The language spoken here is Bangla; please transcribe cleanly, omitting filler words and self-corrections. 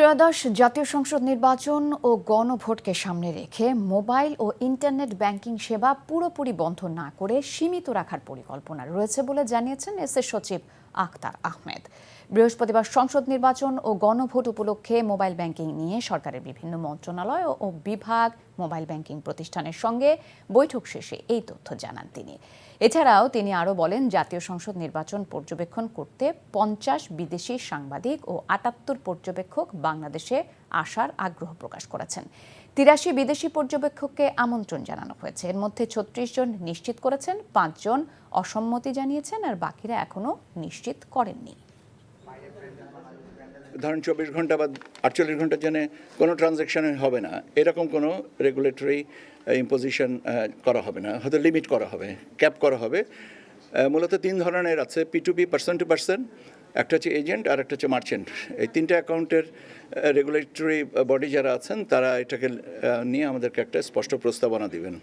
ত্রয়োদশ জাতীয় সংসদ নির্বাচন ও গণভোটকে সামনে রেখে মোবাইল ও ইন্টারনেট ব্যাংকিং সেবা পুরোপুরি বন্ধ না করে সীমিত রাখার পরিকল্পনা রয়েছে বলে জানিয়েছেন এসএ সচিব আখতার আহমেদ। বৃহস্পতিবার সংসদ নির্বাচন ও গণভোট উপলক্ষে মোবাইল ব্যাংকিং নিয়ে সরকারের বিভিন্ন মন্ত্রণালয় ও বিভাগ, মোবাইল ব্যাংকিং প্রতিষ্ঠানের সঙ্গে বৈঠক শেষে এই তথ্য জানান তিনি। এছাড়াও তিনি আরও বলেন, জাতীয় সংসদ নির্বাচন পর্যবেক্ষণ করতে 50 বিদেশি সাংবাদিক ও 78 পর্যবেক্ষক বাংলাদেশে আসার আগ্রহ প্রকাশ করেছেন। 83 বিদেশি পর্যবেক্ষককে আমন্ত্রণ জানানো হয়েছে। এর মধ্যে 36 জন নিশ্চিত করেছেন, 5 জন অসম্মতি জানিয়েছেন, আর বাকিরা এখনও নিশ্চিত করেননি। ধরেন 24 ঘন্টা বা 48 ঘন্টার জন্য কোনো ট্রানজ্যাকশন হবে না, এরকম কোনো রেগুলেটরি ইম্পোজিশন করা হবে না, হয়তো লিমিট করা হবে, ক্যাপ করা হবে। মূলত 3 ধরনের আছে, P2P, পার্সন টু পার্সন, একটা হচ্ছে এজেন্ট আর একটা হচ্ছে মার্চেন্ট। এই 3টে অ্যাকাউন্টের রেগুলেটরি বডি যারা আছেন তারা এটাকে নিয়ে আমাদেরকে একটা স্পষ্ট প্রস্তাবনা দিবেন।